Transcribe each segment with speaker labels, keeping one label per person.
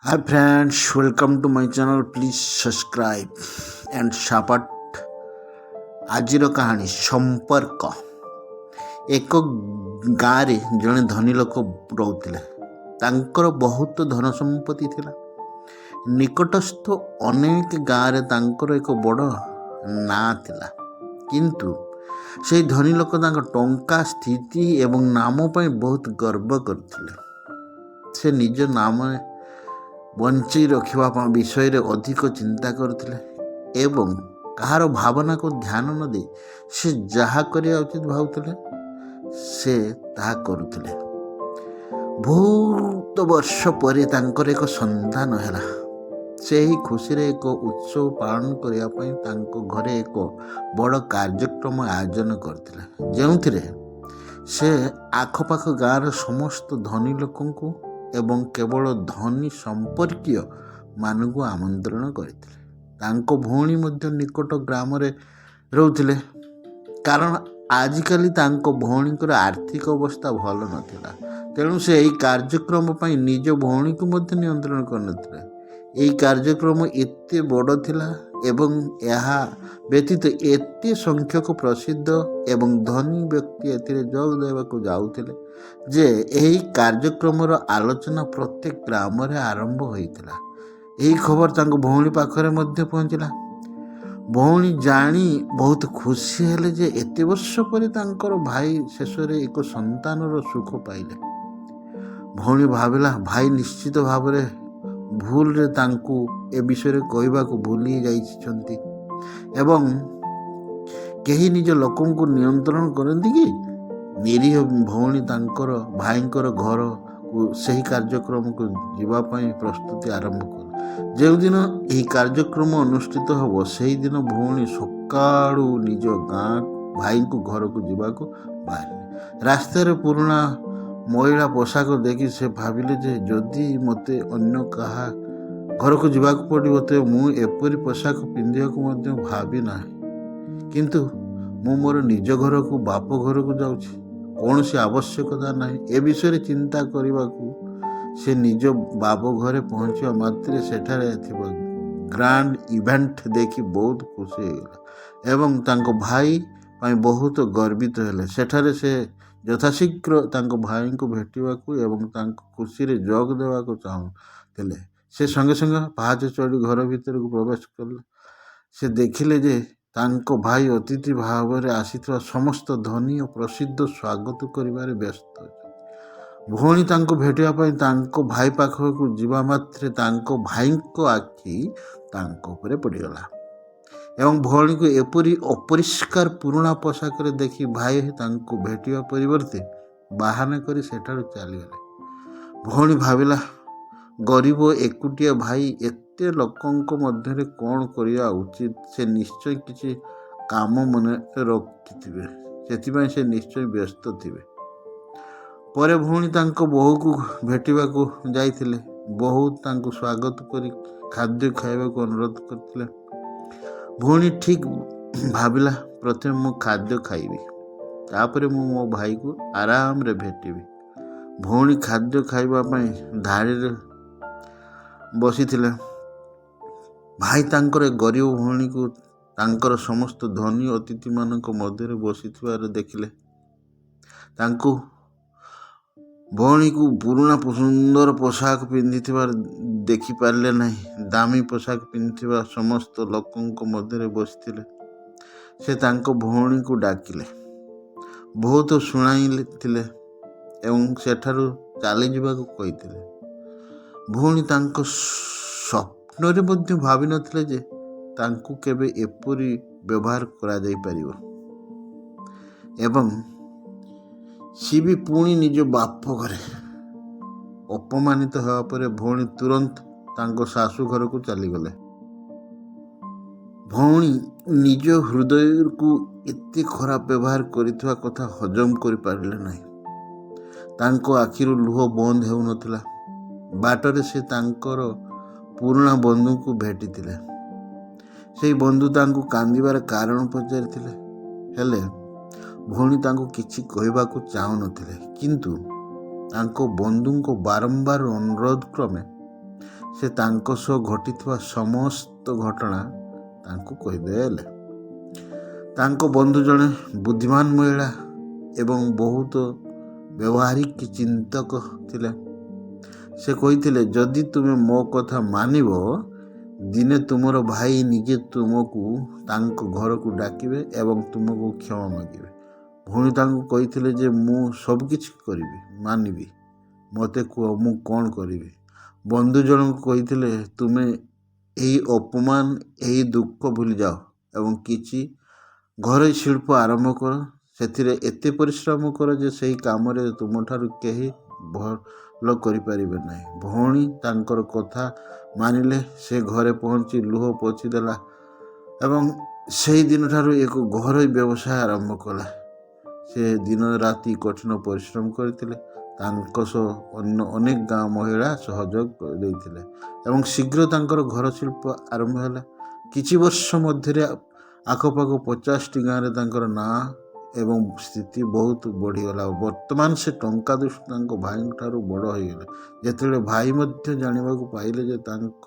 Speaker 1: Hi friends, welcome to my channel. Please subscribe and support. ଆଜିର କାହାଣୀ ସମ୍ପର୍କ। ଏକ ଗାଁରେ ଜଣେ ଧନୀ ଲୋକ ରହୁଥିଲେ। ତାଙ୍କର ବହୁତ ଧନ ସମ୍ପତ୍ତି ଥିଲା। ନିକଟସ୍ଥ ଅନେକ ଗାଁରେ ତାଙ୍କର ଏକ ବଡ଼ ନାଁ ଥିଲା। କିନ୍ତୁ ସେହି ଧନୀ ଲୋକ ତାଙ୍କ ଟଙ୍କା, ସ୍ଥିତି ଏବଂ ନାମ ପାଇଁ ବହୁତ ଗର୍ବ କରୁଥିଲେ। ସେ ନିଜ ନାମ ବଞ୍ଚେଇ ରଖିବା ବିଷୟରେ ଅଧିକ ଚିନ୍ତା କରୁଥିଲେ ଏବଂ କାହାର ଭାବନାକୁ ଧ୍ୟାନ ନ ଦେଇ ସେ ଯାହା କରିବା ଉଚିତ ଭାବୁଥିଲେ ସେ ତାହା କରୁଥିଲେ। ବହୁତ ବର୍ଷ ପରେ ତାଙ୍କର ଏକ ସନ୍ତାନ ହେଲା। ସେହି ଖୁସିରେ ଏକ ଉତ୍ସବ ପାଳନ କରିବା ପାଇଁ ତାଙ୍କ ଘରେ ଏକ ବଡ଼ କାର୍ଯ୍ୟକ୍ରମ ଆୟୋଜନ କରିଥିଲେ, ଯେଉଁଥିରେ ସେ ଆଖପାଖ ଗାଁର ସମସ୍ତ ଧନୀ ଲୋକଙ୍କୁ ଏବଂ କେବଳ ଧନୀ ସମ୍ପର୍କୀୟ ମାନଙ୍କୁ ଆମନ୍ତ୍ରଣ କରିଥିଲେ। ତାଙ୍କ ଭଉଣୀ ମଧ୍ୟ ନିକଟ ଗ୍ରାମରେ ରହୁଥିଲେ, କାରଣ ଆଜିକାଲି ତାଙ୍କ ଭଉଣୀଙ୍କର ଆର୍ଥିକ ଅବସ୍ଥା ଭଲ ନଥିଲା। ତେଣୁ ସେ ଏହି କାର୍ଯ୍ୟକ୍ରମ ପାଇଁ ନିଜ ଭଉଣୀକୁ ମଧ୍ୟ ନିୟନ୍ତ୍ରଣ କରିନଥିଲେ। ଏହି କାର୍ଯ୍ୟକ୍ରମ ଏତେ ବଡ଼ ଥିଲା ଏବଂ ଏହା ବ୍ୟତୀତ ଏତେ ସଂଖ୍ୟକ ପ୍ରସିଦ୍ଧ ଏବଂ ଧନୀ ବ୍ୟକ୍ତି ଏଥିରେ ଯୋଗ ଦେବାକୁ ଯାଉଥିଲେ ଯେ ଏହି କାର୍ଯ୍ୟକ୍ରମର ଆଲୋଚନା ପ୍ରତ୍ୟେକ ଗ୍ରାମରେ ଆରମ୍ଭ ହୋଇଥିଲା। ଏହି ଖବର ତାଙ୍କ ଭଉଣୀ ପାଖରେ ମଧ୍ୟ ପହଞ୍ଚିଲା। ଭଉଣୀ ଜାଣି ବହୁତ ଖୁସି ହେଲେ ଯେ ଏତେ ବର୍ଷ ପରେ ତାଙ୍କର ଭାଇ ଶେଷରେ ଏକ ସନ୍ତାନର ସୁଖ ପାଇଲେ। ଭଉଣୀ ଭାବିଲା, ଭାଇ ନିଶ୍ଚିତ ଭାବରେ ଭୁଲରେ ତାଙ୍କୁ ଏ ବିଷୟରେ କହିବାକୁ ଭୁଲି ଯାଇଛନ୍ତି ଏବଂ କେହି ନିଜ ଲୋକଙ୍କୁ ନିୟନ୍ତ୍ରଣ କରନ୍ତି କି? ନିରୀହ ଭଉଣୀ ତାଙ୍କର ଭାଇଙ୍କର ଘରକୁ ସେହି କାର୍ଯ୍ୟକ୍ରମକୁ ଯିବା ପାଇଁ ପ୍ରସ୍ତୁତି ଆରମ୍ଭ କଲେ। ଯେଉଁଦିନ ଏହି କାର୍ଯ୍ୟକ୍ରମ ଅନୁଷ୍ଠିତ ହେବ ସେହିଦିନ ଭଉଣୀ ସକାଳୁ ନିଜ ଭାଇଙ୍କୁ ଘରକୁ ଯିବାକୁ ବାହାରିଲେ। ରାସ୍ତାରେ ପୁରୁଣା ମଇଳା ପୋଷାକ ଦେଖି ସେ ଭାବିଲେ ଯେ ଯଦି ମୋତେ ଅନ୍ୟ କାହା ଘରକୁ ଯିବାକୁ ପଡ଼ିବ ତେବେ ମୁଁ ଏପରି ପୋଷାକ ପିନ୍ଧିବାକୁ ମଧ୍ୟ ଭାବି ନାହିଁ। କିନ୍ତୁ ମୁଁ ମୋର ନିଜ ଘରକୁ, ବାପ ଘରକୁ ଯାଉଛି, କୌଣସି ଆବଶ୍ୟକତା ନାହିଁ। ଏ ବିଷୟରେ ଚିନ୍ତା କରିବାକୁ ସେ ନିଜ ବାପ ଘରେ ପହଞ୍ଚିବା ମାତ୍ରେ ସେଠାରେ ଥିବା ଗ୍ରାଣ୍ଡ ଇଭେଣ୍ଟ ଦେଖି ବହୁତ ଖୁସି ହୋଇଗଲା ଏବଂ ତାଙ୍କ ଭାଇ ପାଇଁ ବହୁତ ଗର୍ବିତ ହେଲେ। ସେଠାରେ ସେ ଯଥାଶୀଘ୍ର ତାଙ୍କ ଭାଇଙ୍କୁ ଭେଟିବାକୁ ଏବଂ ତାଙ୍କ ଖୁସିରେ ଯୋଗ ଦେବାକୁ ଚାହୁଁଥିଲେ। ସେ ସଙ୍ଗେ ସଙ୍ଗେ ପାହାଚ ଚଢ଼ି ଘର ଭିତରକୁ ପ୍ରବେଶ କଲେ। ସେ ଦେଖିଲେ ଯେ ତାଙ୍କ ଭାଇ ଅତିଥି ଭାବରେ ଆସିଥିବା ସମସ୍ତ ଧନୀ ଓ ପ୍ରସିଦ୍ଧ ସ୍ୱାଗତ କରିବାରେ ବ୍ୟସ୍ତ ଅଛନ୍ତି। ଭଉଣୀ ତାଙ୍କୁ ଭେଟିବା ପାଇଁ ତାଙ୍କ ଭାଇ ପାଖକୁ ଯିବା ମାତ୍ରେ ତାଙ୍କ ଭାଇଙ୍କ ଆଖି ତାଙ୍କ ଉପରେ ପଡ଼ିଗଲା ଏବଂ ଭଉଣୀକୁ ଏପରି ଅପରିଷ୍କାର ପୁରୁଣା ପୋଷାକରେ ଦେଖି ଭାଇ ତାଙ୍କୁ ଭେଟିବା ପରିବର୍ତ୍ତେ ବାହାନା କରି ସେଠାରୁ ଚାଲିଗଲେ। ଭଉଣୀ ଭାବିଲା, ଗରିବ ଏକୁଟିଆ ଭାଇ ଏତେ ଲୋକଙ୍କ ମଧ୍ୟରେ କ'ଣ କରିବା ଉଚିତ? ସେ ନିଶ୍ଚୟ କିଛି କାମ ମନେ ରଖିଥିବେ, ସେଥିପାଇଁ ସେ ନିଶ୍ଚୟ ବ୍ୟସ୍ତ ଥିବେ। ପରେ ଭଉଣୀ ତାଙ୍କ ବୋହୂକୁ ଭେଟିବାକୁ ଯାଇଥିଲେ। ବୋହୂ ତାଙ୍କୁ ସ୍ୱାଗତ କରି ଖାଦ୍ୟ ଖାଇବାକୁ ଅନୁରୋଧ କରିଥିଲେ। ଭଉଣୀ ଠିକ୍ ଭାବିଲା, ପ୍ରଥମେ ମୁଁ ଖାଦ୍ୟ ଖାଇବି, ତାପରେ ମୁଁ ମୋ ଭାଇକୁ ଆରାମରେ ଭେଟିବି। ଭଉଣୀ ଖାଦ୍ୟ ଖାଇବା ପାଇଁ ଧାଡ଼ିରେ ବସିଥିଲେ। ଭାଇ ତାଙ୍କର ଗରିବ ଭଉଣୀକୁ ତାଙ୍କର ସମସ୍ତ ଧନୀ ଅତିଥିମାନଙ୍କ ମଧ୍ୟରେ ବସିଥିବାର ଦେଖିଲେ। ତାଙ୍କୁ ଭଉଣୀକୁ ପୁରୁଣା ସୁନ୍ଦର ପୋଷାକ ପିନ୍ଧିଥିବାର ଦେଖିପାରିଲେ ନାହିଁ। ଦାମୀ ପୋଷାକ ପିନ୍ଧିଥିବା ସମସ୍ତ ଲୋକଙ୍କ ମଧ୍ୟରେ ବସିଥିଲେ। ସେ ତାଙ୍କ ଭଉଣୀକୁ ଡାକିଲେ, ବହୁତ ଶୁଣାଇଥିଲେ ଏବଂ ସେଠାରୁ ଚାଲିଯିବାକୁ କହିଥିଲେ। ଭଉଣୀ ତାଙ୍କ ସ୍ୱପ୍ନରେ ମଧ୍ୟ ଭାବିନଥିଲେ ଯେ ତାଙ୍କୁ କେବେ ଏପରି ବ୍ୟବହାର କରାଯାଇପାରିବ ଏବଂ ସିଏ ବି ପୁଣି ନିଜ ବାପ ଘରେ। ଅପମାନିତ ହେବା ପରେ ଭଉଣୀ ତୁରନ୍ତ ତାଙ୍କ ଶାଶୁ ଘରକୁ ଚାଲିଗଲେ। ଭଉଣୀ ନିଜ ହୃଦୟକୁ ଏତେ ଖରାପ ବ୍ୟବହାର କରିଥିବା କଥା ହଜମ କରିପାରିଲେ ନାହିଁ। ତାଙ୍କ ଆଖିରୁ ଲୁହ ବନ୍ଦ ହେଉନଥିଲା। ବାଟରେ ସେ ତାଙ୍କର ପୁରୁଣା ବନ୍ଧୁଙ୍କୁ ଭେଟିଥିଲେ। ସେହି ବନ୍ଧୁ ତାଙ୍କୁ କାନ୍ଦିବାର କାରଣ ପଚାରିଥିଲେ, ହେଲେ ଭଉଣୀ ତାଙ୍କୁ କିଛି କହିବାକୁ ଚାହୁଁନଥିଲେ। କିନ୍ତୁ ତାଙ୍କ ବନ୍ଧୁଙ୍କ ବାରମ୍ବାର ଅନୁରୋଧ କ୍ରମେ ସେ ତାଙ୍କ ସହ ଘଟିଥିବା ସମସ୍ତ ଘଟଣା ତାଙ୍କୁ କହିଦେଲେ। ତାଙ୍କ ବନ୍ଧୁ ଜଣେ ବୁଦ୍ଧିମାନ ମହିଳା ଏବଂ ବହୁତ ବ୍ୟବହାରିକ ଚିନ୍ତକ ଥିଲେ। ସେ କହିଥିଲେ, ଯଦି ତୁମେ ମୋ କଥା ମାନିବ, ଦିନେ ତୁମର ଭାଇ ନିଜେ ତୁମକୁ ତାଙ୍କ ଘରକୁ ଡାକିବେ ଏବଂ ତୁମକୁ କ୍ଷମା ମାଗିବେ। ଭଉଣୀ ତାଙ୍କୁ କହିଥିଲେ ଯେ ମୁଁ ସବୁକିଛି କରିବି, ମାନିବି, ମୋତେ କୁହ ମୁଁ କ'ଣ କରିବି। ବନ୍ଧୁ ଜଣଙ୍କୁ କହିଥିଲେ, ତୁମେ ଏହି ଅପମାନ, ଏହି ଦୁଃଖ ଭୁଲିଯାଅ ଏବଂ କିଛି ଘରୋଇ ଶିଳ୍ପ ଆରମ୍ଭ କର। ସେଥିରେ ଏତେ ପରିଶ୍ରମ କର ଯେ ସେହି କାମରେ ତୁମଠାରୁ କେହି ଭଲ କରିପାରିବେ ନାହିଁ। ଭଉଣୀ ତାଙ୍କର କଥା ମାନିଲେ। ସେ ଘରେ ପହଞ୍ଚି ଲୁହ ପୋଛିଦେଲା ଏବଂ ସେହି ଦିନଠାରୁ ଏକ ଘରୋଇ ବ୍ୟବସାୟ ଆରମ୍ଭ କଲା। ସେ ଦିନ ରାତି କଠିନ ପରିଶ୍ରମ କରିଥିଲେ। ତାଙ୍କ ସହ ଅନ୍ୟ ଅନେକ ଗାଁ ମହିଳା ସହଯୋଗ ଦେଇଥିଲେ ଏବଂ ଶୀଘ୍ର ତାଙ୍କର ଘର ଶିଳ୍ପ ଆରମ୍ଭ ହେଲା। କିଛି ବର୍ଷ ମଧ୍ୟରେ ଆଖପାଖ 50ଟି ଗାଁରେ ତାଙ୍କର ନାଁ ଏବଂ ସ୍ଥିତି ବହୁତ ବଢ଼ିଗଲା। ବର୍ତ୍ତମାନ ସେ ଟଙ୍କା ଦୃଷ୍ଟି ତାଙ୍କ ଭାଇଙ୍କ ଠାରୁ ବଡ଼ ହୋଇଗଲେ। ଯେତେବେଳେ ଭାଇ ମଧ୍ୟ ଜାଣିବାକୁ ପାଇଲେ ଯେ ତାଙ୍କ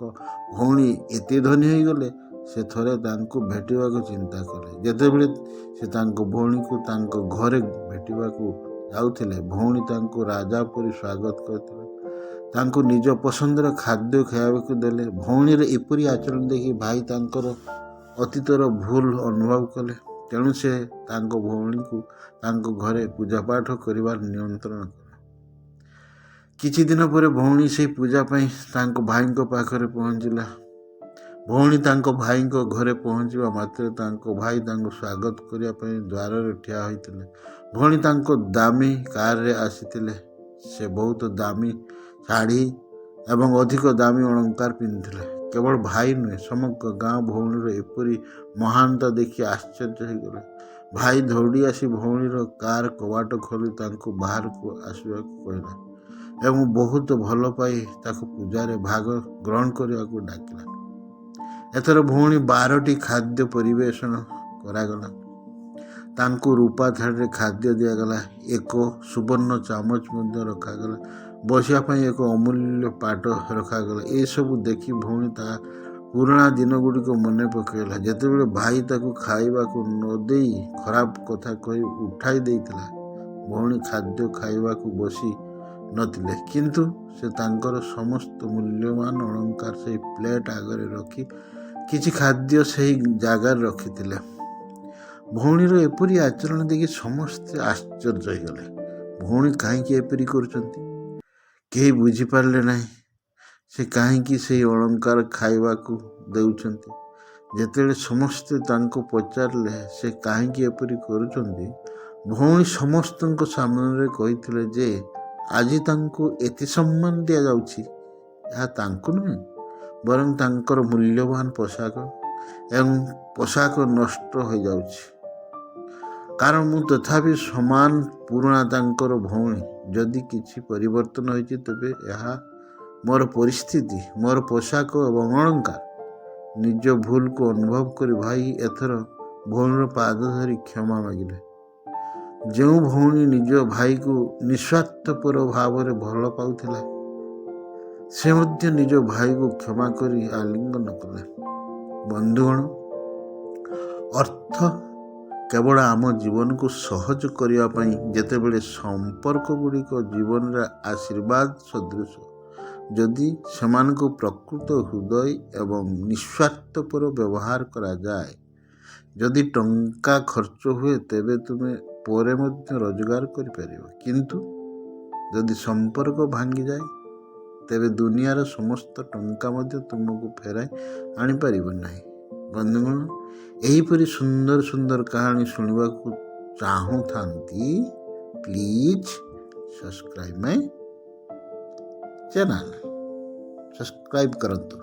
Speaker 1: ଭଉଣୀ ଏତେ ଧନୀ ହୋଇଗଲେ, ସେ ଥରେ ତାଙ୍କୁ ଭେଟିବାକୁ ଚିନ୍ତା କଲେ। ଯେତେବେଳେ ସେ ତାଙ୍କ ଭଉଣୀକୁ ତାଙ୍କ ଘରେ ଭେଟିବାକୁ ଯାଉଥିଲେ, ଭଉଣୀ ତାଙ୍କୁ ରାଜା ପରି ସ୍ୱାଗତ କରିଥିଲେ। ତାଙ୍କୁ ନିଜ ପସନ୍ଦର ଖାଦ୍ୟ ଖାଇବାକୁ ଦେଲେ। ଭଉଣୀର ଏପରି ଆଚରଣ ଦେଖି ଭାଇ ତାଙ୍କର ଅତୀତର ଭୁଲ ଅନୁଭବ କଲେ। ତେଣୁ ସେ ତାଙ୍କ ଭଉଣୀକୁ ତାଙ୍କ ଘରେ ପୂଜାପାଠ କରିବାର ନିମନ୍ତ୍ରଣ କଲେ। କିଛି ଦିନ ପରେ ଭଉଣୀ ସେହି ପୂଜା ପାଇଁ ତାଙ୍କ ଭାଇଙ୍କ ପାଖରେ ପହଞ୍ଚିଲା। ଭଉଣୀ ତାଙ୍କ ଭାଇଙ୍କ ଘରେ ପହଞ୍ଚିବା ମାତ୍ରେ ତାଙ୍କ ଭାଇ ତାଙ୍କୁ ସ୍ୱାଗତ କରିବା ପାଇଁ ଦ୍ୱାରରେ ଠିଆ ହୋଇଥିଲେ। ଭଉଣୀ ତାଙ୍କ ଦାମୀ କାରରେ ଆସିଥିଲେ। ସେ ବହୁତ ଦାମୀ ଶାଢ଼ୀ ଏବଂ ଅଧିକ ଦାମୀ ଅଳଙ୍କାର ପିନ୍ଧିଥିଲେ। କେବଳ ଭାଇ ନୁହେଁ, ସମଗ୍ର ଗାଁ ଭଉଣୀର ଏପରି ମହାନତା ଦେଖି ଆଶ୍ଚର୍ଯ୍ୟ ହୋଇଗଲେ। ଭାଇ ଦୌଡ଼ି ଆସି ଭଉଣୀର କାର କବାଟ ଖୋଲି ତାଙ୍କୁ ବାହାରକୁ ଆସିବାକୁ କହିଲା ଏବଂ ବହୁତ ଭଲ ପାଇ ତାକୁ ପୂଜାରେ ଭାଗ ଗ୍ରହଣ କରିବାକୁ ଡାକିଲା। ଏଥର ଭଉଣୀ 12ଟି ଖାଦ୍ୟ ପରିବେଷଣ କରାଗଲା। ତାଙ୍କୁ ରୂପା ଥାଳିରେ ଖାଦ୍ୟ ଦିଆଗଲା। ଏକ ସୁବର୍ଣ୍ଣ ଚାମଚ ମଧ୍ୟ ରଖାଗଲା। ବସିବା ପାଇଁ ଏକ ଅମୂଲ୍ୟ ପାଟ ରଖାଗଲା। ଏସବୁ ଦେଖି ଭଉଣୀ ତା ପୁରୁଣା ଦିନଗୁଡ଼ିକ ମନେ ପକାଇଲା, ଯେତେବେଳେ ଭାଇ ତାକୁ ଖାଇବାକୁ ନ ଦେଇ ଖରାପ କଥା କହି ଉଠାଇ ଦେଇଥିଲା। ଭଉଣୀ ଖାଦ୍ୟ ଖାଇବାକୁ ବସି ନଥିଲେ, କିନ୍ତୁ ସେ ତାଙ୍କର ସମସ୍ତ ମୂଲ୍ୟବାନ ଅଳଙ୍କାର ସେହି ପ୍ଲେଟ୍ ଆଗରେ ରଖି କିଛି ଖାଦ୍ୟ ସେହି ଜାଗାରେ ରଖିଥିଲେ। ଭଉଣୀର ଏପରି ଆଚରଣ ଦେଖି ସମସ୍ତେ ଆଶ୍ଚର୍ଯ୍ୟ ହୋଇଗଲେ। ଭଉଣୀ କାହିଁକି ଏପରି କରୁଛନ୍ତି? କେହି ବୁଝିପାରିଲେ ନାହିଁ। ସେ କାହିଁକି ସେହି ଅଳଙ୍କାର ଖାଇବାକୁ ଦେଉଛନ୍ତି? ଯେତେବେଳେ ସମସ୍ତେ ତାଙ୍କୁ ପଚାରିଲେ ସେ କାହିଁକି ଏପରି କରୁଛନ୍ତି, ଭଉଣୀ ସମସ୍ତଙ୍କ ସାମ୍ନାରେ କହିଥିଲେ ଯେ ଆଜି ତାଙ୍କୁ ଏତେ ସମ୍ମାନ ଦିଆଯାଉଛି, ଏହା ତାଙ୍କୁ ନୁହେଁ, ବରଂ ତାଙ୍କର ମୂଲ୍ୟବାନ ପୋଷାକ ଏବଂ ପୋଷାକ ନଷ୍ଟ ହୋଇଯାଉଛି। କାରଣ ମୁଁ ତଥାପି ସମାନ ପୁରୁଣା ତାଙ୍କର ଭଉଣୀ। ଯଦି କିଛି ପରିବର୍ତ୍ତନ ହୋଇଛି, ତେବେ ଏହା ମୋର ପରିସ୍ଥିତି, ମୋର ପୋଷାକ ଏବଂ ଅଳଙ୍କାର। ନିଜ ଭୁଲକୁ ଅନୁଭବ କରି ଭାଇ ଏଥର ଭଉଣୀର ପାଦ ଧରି କ୍ଷମା ମାଗିଲେ। ଯେଉଁ ଭଉଣୀ ନିଜ ଭାଇକୁ ନିଃସ୍ୱାର୍ଥପର ଭାବରେ ଭଲ ପାଉଥିଲା, ସେ ମଧ୍ୟ ନିଜ ଭାଇକୁ କ୍ଷମା କରି ଆଲିଙ୍ଗନ କଲେ। ବନ୍ଧୁଗଣ, ଅର୍ଥ କେବଳ ଆମ ଜୀବନକୁ ସହଜ କରିବା ପାଇଁ। ଯେତେବେଳେ ସମ୍ପର୍କ ଗୁଡ଼ିକ ଜୀବନରେ ଆଶୀର୍ବାଦ ସଦୃଶ, ଯଦି ସେମାନଙ୍କୁ ପ୍ରକୃତ ହୃଦୟ ଏବଂ ନିଃସ୍ୱାର୍ଥପର ବ୍ୟବହାର କରାଯାଏ। ଯଦି ଟଙ୍କା ଖର୍ଚ୍ଚ ହୁଏ, ତେବେ ତୁମେ ପରେ ମଧ୍ୟ ରୋଜଗାର କରିପାରିବ, କିନ୍ତୁ ଯଦି ସମ୍ପର୍କ ଭାଙ୍ଗିଯାଏ, ତେବେ ଦୁନିଆର ସମସ୍ତ ଟଙ୍କା ମଧ୍ୟ ତୁମକୁ ଫେରାଇ ଆଣିପାରିବ ନାହିଁ। ବନ୍ଧୁଗଣ, ଏହିପରି ସୁନ୍ଦର ସୁନ୍ଦର କାହାଣୀ ଶୁଣିବାକୁ ଚାହୁଁଥାନ୍ତି, please subscribe my channel. Subscribe କରନ୍ତୁ।